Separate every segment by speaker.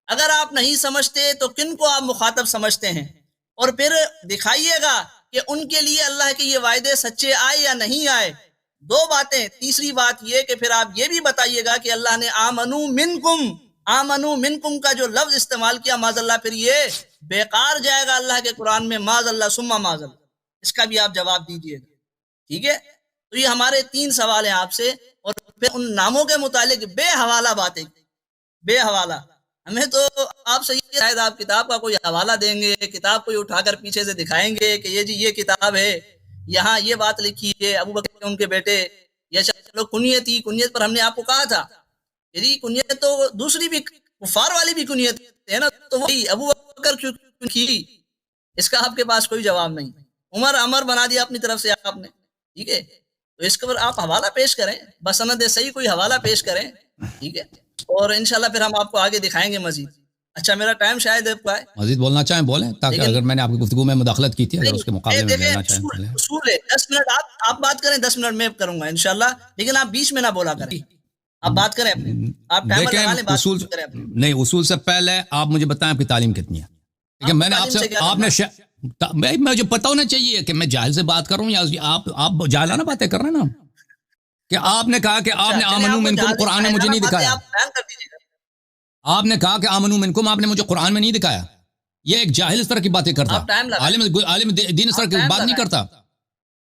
Speaker 1: اگر آپ نہیں سمجھتے تو کن کو آپ مخاطب سمجھتے ہیں، اور پھر دکھائیے گا کہ ان کے لیے اللہ کے یہ وعدے سچے آئے یا نہیں آئے. دو باتیں. تیسری بات یہ کہ پھر آپ یہ بھی بتائیے گا کہ اللہ نے آمنو منکم کا جو لفظ استعمال کیا معاذ اللہ، پھر یہ بیکار جائے گا اللہ کے قرآن میں، معاذ اللہ ثم معاذ اللہ. اس کا بھی آپ جواب دیجیے گا. ٹھیک ہے؟ تو یہ ہمارے 3 سوال ہیں آپ سے. اور پھر ان ناموں کے متعلق بے حوالہ باتیں، بے حوالہ. ہمیں تو آپ سے یہ شاید آپ کتاب کا کوئی حوالہ دیں گے، کتاب کوئی اٹھا کر پیچھے سے دکھائیں گے کہ یہ جی یہ کتاب ہے، یہاں یہ بات لکھی ہے، ابو بکر ان کے بیٹے، یا چلو کنیت تھی، کنیت پر ہم نے آپ کو کہا تھا جی کنیت تو دوسری بھی کفار والی بھی کنیت ہے نا، تو وہی ابو بکر کیوں کی؟ اس کا آپ کے پاس کوئی جواب نہیں. عمر بنا دیا اپنی طرف سے آپ نے. ٹھیک ہے؟ تو اس کے اوپر آپ حوالہ پیش کریں، بسند صحیح کوئی حوالہ پیش کریں. ٹھیک ہے؟ اور انشاءاللہ پھر ہم آپ کو آگے دکھائیں گے مزید. اچھا میرا ٹائم شاید
Speaker 2: مزید بولنا چاہیں بولیں، تاکہ اگر میں نے آپ کی گفتگو میں مداخلت کی تھی اگر اس کے مقابلے میں لینا چاہیں.
Speaker 1: اصول ہے 10 منٹ آپ بات کریں، 10 منٹ میں کروں گا انشاءاللہ، لیکن آپ بیچ میں نہ بولا کریں. آپ بات کریں اپنی، آپ ٹائمر لگا لیں، بات کریں اپنی.
Speaker 2: نہیں، اصول سے پہلے آپ مجھے بتائیں آپ کی تعلیم کتنی ہے. ٹھیک ہے؟ میں نے آپ نے مجھے پتا ہونا چاہیے کہ میں جاہل سے بات کر رہا ہوں یا آپ جاہلانہ باتیں کر رہے ہیں نا. کہ آپ نے کہا کہ آپ نے آمنو منکم قرآن میں مجھے نہیں دکھایا. آپ نے کہا کہ آمنو منکم آپ نے مجھے قرآن میں نہیں دکھایا. یہ ایک جاہل اس طرح کی باتیں کرتا، عالم دین اس طرح کی بات نہیں کرتا.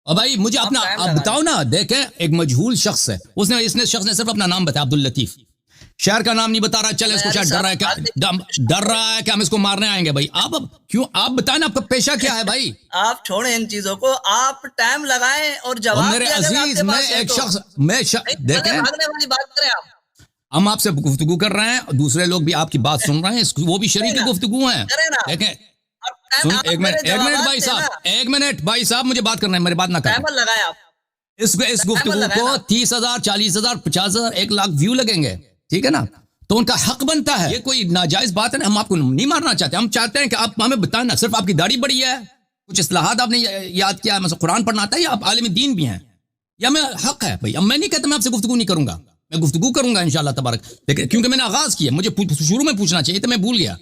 Speaker 2: اور بھائی مجھے اپنا آپ بتاؤ نا. دیکھیں ایک مجہول شخص ہے، اس شخص نے صرف اپنا نام بتایا، عبداللطیف. شہر کا نام نہیں بتا رہا. چلے اس کو شاید ڈر رہا ہے کہ ہم اس کو مارنے آئیں گے. بھائی آپ کیوں، آپ بتائیں نا آپ کا پیشہ کیا ہے. بھائی
Speaker 1: آپ چھوڑیں ان چیزوں کو، آپ ٹائم لگائیں اور جواب.
Speaker 2: میرے عزیز میں ایک شخص دیکھیں
Speaker 1: والی بات کریں.
Speaker 2: ہم آپ سے گفتگو کر رہے ہیں، دوسرے لوگ بھی آپ کی بات سن رہے ہیں، وہ بھی شریک گفتگو ہیں. دیکھیں ایک منٹ بھائی صاحب مجھے بات کرنا ہے، میری بات نہ کریں. اس گفتگو کو 30,000 40,000 50,000 1 لاکھ ویو لگیں گے. ٹھیک ہے نا؟ تو ان کا حق بنتا ہے. یہ کوئی ناجائز بات ہے نا. ہم آپ کو نہیں مارنا چاہتے، ہم چاہتے ہیں کہ آپ ہمیں بتائیں نا. صرف آپ کی داڑھی بڑی ہے، کچھ اصلاحات آپ نے یاد کیا، مثلا قرآن پڑھنا آتا ہے، یا آپ عالم دین بھی ہیں، یا میں حق ہے. بھائی اب میں نہیں کہتا میں آپ سے گفتگو نہیں کروں گا، میں گفتگو کروں گا انشاءاللہ تبارک. لیکن کیونکہ میں نے آغاز کیا، مجھے شروع میں پوچھنا چاہیے تو میں بھول گیا.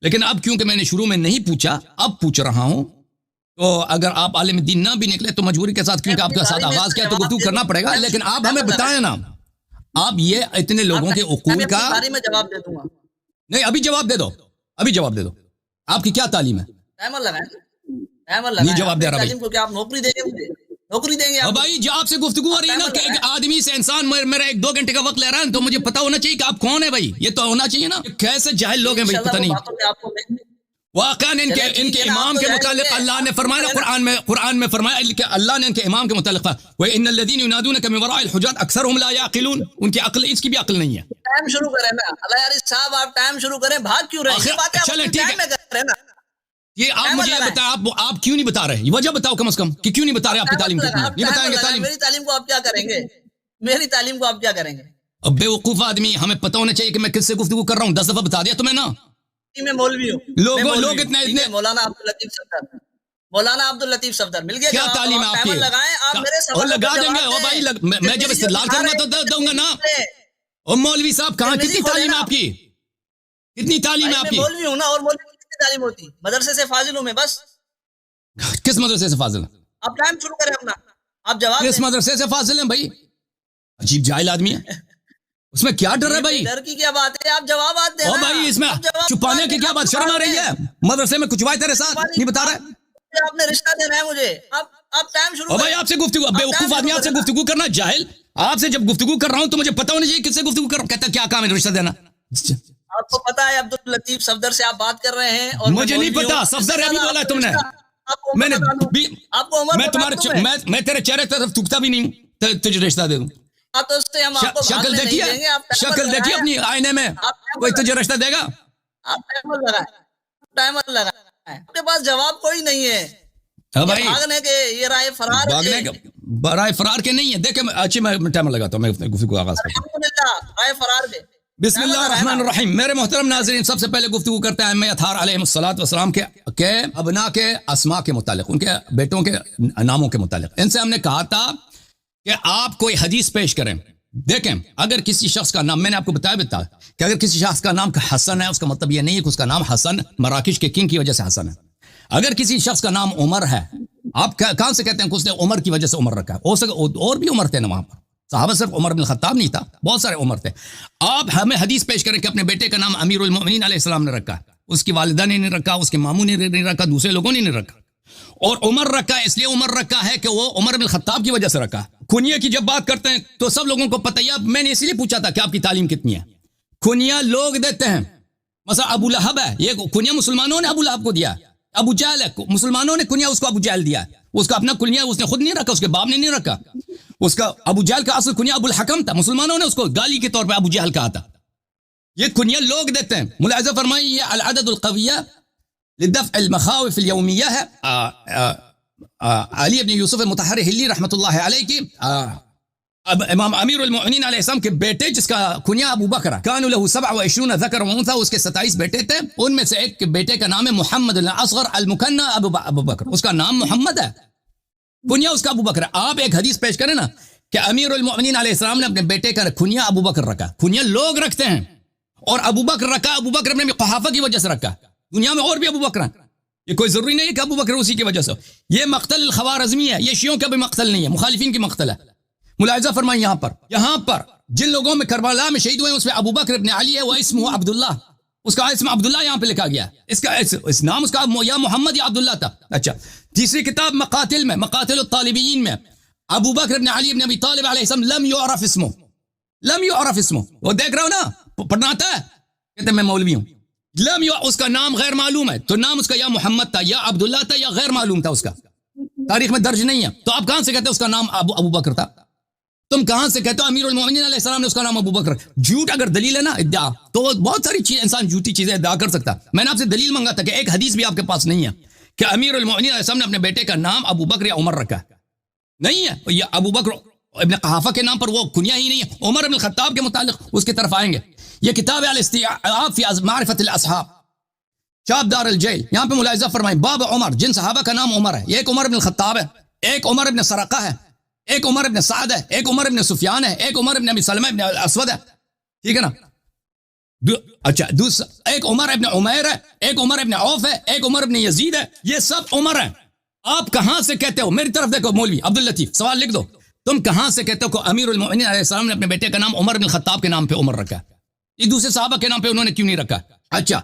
Speaker 2: لیکن اب کیونکہ میں نے شروع میں نہیں پوچھا، اب پوچھ رہا ہوں. تو اگر آپ عالم دین نہ بھی نکلے تو مجبوری کے ساتھ، کیونکہ آپ کے ساتھ آغاز کیا تو گفتگو کرنا پڑے گا. لیکن آپ ہمیں بتائیں نا، آپ یہ اتنے لوگوں کے عقول کا
Speaker 1: میں جواب دے دوں گا.
Speaker 2: نہیں ابھی جواب دے دو، ابھی جواب دے دو. آپ کی کیا تعلیم ہے؟
Speaker 1: ٹائمر لگائیں. نہیں
Speaker 2: جواب دے رہا.
Speaker 1: تعلیم کو کیا آپ نوکری دیں گے؟ مجھے نوکری دیں گے
Speaker 2: بھائی جو آپ سے گفتگو ہو رہی ہے نا کہ ایک آدمی سے انسان میرا 1-2 گھنٹے کا وقت لے رہا ہے، تو مجھے پتا ہونا چاہیے کہ آپ کون ہیں. بھائی یہ تو ہونا چاہیے نا. کیسے جاہل لوگ ہیں بھائی، پتہ نہیں. واقعا ان کے امام کے متعلق اللہ نے فرمایا قرآن میں فرمایا کہ اللہ نے ان کے امام کے متعلق وَإِنَّ الَّذِينَ يُنَادُونَكَ مِن وَرَاءِ الْحُجُرَاتِ أَكْثَرُهُمْ لَا يَعْقِلُونَ. ان کی عقل، اس کی بھی عقل نہیں ہے.
Speaker 1: ٹائم شروع کریں نا. اللہ یار صاحب آپ ٹائم شروع کریں، بھاگ کیوں رہے ہیں؟
Speaker 2: چلیں ٹھیک ہے. یہ آپ مجھے بتائیں، آپ کیوں نہیں بتا رہے؟ وجہ بتاؤ کم از کم کہ کیوں نہیں بتا رہے. آپ کی تعلیم کتنی ہے یہ بتائیں گے. تعلیم،
Speaker 1: میری تعلیم کو آپ کیا کریں گے؟ میری تعلیم کو آپ کیا کریں گے؟
Speaker 2: اب بے وقوف آدمی، ہمیں پتہ ہونا چاہیے کہ میں کس سے گفتگو کر رہا ہوں. 10 دفعہ بتا دیا تمہیں نا.
Speaker 1: میں مولوی ہوں.
Speaker 2: لوگ اتنے
Speaker 1: مولانا عبداللطیف صفدر مل گیا.
Speaker 2: کیا تعلیم ہے آپ کی؟ اور لگا دیں گے بھائی. میں جب استدلال کروں گا تو دوں گا نا. اور مولوی صاحب کہاں، کتنی تعلیم ہے آپ کی؟ کتنی تعلیم ہے آپ کی؟
Speaker 1: مولوی ہوں نا. اور مولوی کی کتنی تعلیم ہوتی؟ مدرسے سے فاضل ہوں میں بس.
Speaker 2: کس مدرسے سے فاضل ہیں
Speaker 1: آپ؟ ٹائم شروع کریں اپنا، آپ جواب.
Speaker 2: کس مدرسے سے فاضل ہیں بھائی؟ عجیب جاہل آدمی ہے. اس میں کیا ڈر ہے بھائی؟
Speaker 1: ڈر کی کیا بات ہے؟ آپ جوابات دیں.
Speaker 2: اور بھائی اس میں چھپانے کی کیا بات؟ شرم آ رہی ہے؟ مدرسے میں کچھ وائے تیرے ساتھ نہیں بتا رہے.
Speaker 1: آپ نے رشتہ دینا ہے مجھے. آپ ٹائم شروع
Speaker 2: کریں. بھائی آپ سے گفتگو، بے وقوف آدمی آپ سے گفتگو کرنا جاہل. آپ سے جب گفتگو کر رہا ہوں تو مجھے پتہ ہونا چاہیے کس سے گفتگو کر رہا ہوں. کہتا کیا کام ہے رشتہ دینا.
Speaker 1: آپ کو پتا ہے عبداللطیف صفدر سے آپ بات کر رہے ہیں اور
Speaker 2: مجھے نہیں پتا. صفدر ابھی بولا ہے تم نے. میں تیرے چہرے طرف تھوکتا بھی نہیں تجھے رشتہ دے دوں. شکل دیکھیے اپنی آئینے میں، کوئی تجھے رشتہ دے گا؟
Speaker 1: ٹائمر لگائیں. آپ کے پاس جواب کوئی نہیں ہے. بھاگنے کے یہ رائے
Speaker 2: فرار کے نہیں ہے. دیکھیں اچھی میں ٹائمر لگاتا ہوں، میں گفتگو کا آغاز کرتا ہوں.
Speaker 1: رائے فرار کے.
Speaker 2: بسم اللہ الرحمن الرحیم. میرے محترم ناظرین، سب سے پہلے گفتگو کرتے ہیں ائمہ اطہار علیہ السلام کے ابناء کے اسماء کے متعلق، ان کے بیٹوں کے ناموں کے متعلق. ان سے ہم نے کہا تھا کہ آپ کوئی حدیث پیش کریں دیکھیں اگر کسی شخص کا نام، میں نے آپ کو بتایا کہ اگر کسی شخص کا نام حسن ہے، اس کا مطلب یہ نہیں ہے کہ اس کا نام حسن مراکش کے کنگ کی وجہ سے حسن ہے. اگر کسی شخص کا نام عمر ہے، آپ کہاں سے کہتے ہیں کہ اس نے عمر کی وجہ سے عمر رکھا ہے؟ ہو سکے اور بھی عمر تھے نا وہاں پر، صحابہ صرف عمر بن الخطاب نہیں تھا، بہت سارے عمر تھے. آپ ہمیں حدیث پیش کریں کہ اپنے بیٹے کا نام امیر المؤمنین علیہ السلام نے رکھا، اس کی والدہ نے نہیں رکھا، اس کے ماموں نے نہیں رکھا، دوسرے لوگوں نے نہیں رکھا. اور عمر رکھا اس لیے عمر رکھا ہے کہ وہ عمر بن الخطاب کی وجہ سے رکھا. کنیہ کی جب بات کرتے ہیں تو سب لوگوں کو پتہ ہے، میں نے اس لیے پوچھا تھا کہ آپ کی تعلیم کتنی ہے. کنیہ لوگ دیتے ہیں، مثلا ابو لہب ہے، یہ کنیہ مسلمانوں نے ابو لہب کو دیا. ابو جہل ہے، مسلمانوں نے کنیہ اس کو ابو جہل دیا. اس کا اپنا کنیہ اس نے خود نہیں رکھا، اس کے باپ نے نہیں رکھا. اس کا ابو جہل کا اصل کنیہ ابو الحکم تھا، مسلمانوں نے اس کو گالی کے طور پہ ابو جہل کہا تھا. یہ کنیہ لوگ دیتے ہیں. ملاحظہ فرمائیے یہ العدد القویہ لدفع المخاوف الیومیہ ہے، علی بن یوسف مطہر ہلی رحمۃ اللہ علیہ کی امام امیر المؤمنین علیہ السلام کے بیٹے جس کا کنیہ ابو بکر ہے. کان له 27 ذکر و انثى، اس کے 27 بیٹے تھے، ان میں سے ایک بیٹے کا نام ہے محمد الاصغر المکنى ابو بکر، اس کا نام محمد ہے، کنیہ اس کا ابو بکر ہے. آپ ایک حدیث پیش کریں نا کہ امیر المؤمنین علیہ السلام نے اپنے بیٹے کا کنیہ ابو بکر رکھا. کنیہ لوگ رکھتے ہیں، اور ابو بکر رکھا ابو بکر نے قحافہ کی وجہ سے رکھا. دنیا میں اور بھی ابو بکر ہیں، یہ کوئی ضروری نہیں ہے کہ ابو بکر اسی کی وجہ سے. یہ مقتل الخوارزمی ہے، یہ شیعوں کا بھی مقتل نہیں ہے، مخالفین کی مقتل ہے. ملاحظہ فرمائیں یہاں پر جن لوگوں میں کربلا میں شہید ہوئے اس میں ابو بکر ابن علی ہے، وہ اسمہ عبداللہ، اس کا اسم عبداللہ یہاں پہ لکھا گیا ہے. اس کا اس نام اس کا یا محمد یا عبداللہ تھا. اچھا، تیسری کتاب مقاتل میں، مقاتل الطالبین میں، ابو بکر ابن علی ابن ابی طالب علیہ السلام لم یعرف اسمہ. وہ دیکھ رہا ہو نا، پڑھنا آتا ہے، کہتے ہیں میں مولوی ہوں. اس کا نام غیر معلوم ہے، تو نام اس کا یا محمد تھا یا عبداللہ تھا یا غیر معلوم تھا، اس کا تاریخ میں درج نہیں ہے. تو آپ کہاں سے کہتے ہیں اس کا نام ابو بکر تھا؟ تم کہاں سے کہتے ہو امیر المؤمنین علیہ السلام نے اس کا نام ابو بکر؟ جھوٹ اگر دلیل ہے نا، ادعا، تو بہت ساری چیز انسان جھوٹی چیزیں ادعا کر سکتا. میں نے آپ سے دلیل مانگا تھا کہ ایک حدیث بھی آپ کے پاس نہیں ہے کہ امیر المؤمنین علیہ السلام نے اپنے بیٹے کا نام ابو بکر یا عمر رکھا، نہیں ہے. یہ ابو بکر ابن قحافہ کے نام پر وہ کنیہ ہی نہیں ہے. عمر بن الخطاب کے متعلق اس کی طرف آئیں گے. یہ کتاب الاستیعاب فی معرفت الاصحاب، چاپ دار الجیل. یہاں پہ ملاحظہ فرمائیں، باب عمر، جن صحابہ کا نام عمر ہے، ایک عمر بن الخطاب ہے، ایک عمر بن سرقہ ہے، ایک عمر بن سعد ہے، ایک عمر بن سفیان ہے، ایک عمر بن ابی سلمہ بن الاسود ہے. ٹھیک ہے نا؟ اچھا، ایک عمر بن عمیر ہے، ایک عمر بن عوف ہے، ایک عمر بن یزید ہے. یہ سب عمر ہیں. آپ کہاں سے کہتے ہو؟ میری طرف دیکھو مولوی عبداللطیف، سوال لکھ دو. تم کہاں سے کہتے ہو کہ امیر المؤمنین علیہ السلام نے اپنے بیٹے کا نام عمر بن الخطاب کے نام پہ عمر رکھا؟ یہ دوسرے صحابہ کے نام پہ انہوں نے کیوں نہیں رکھا؟ اچھا،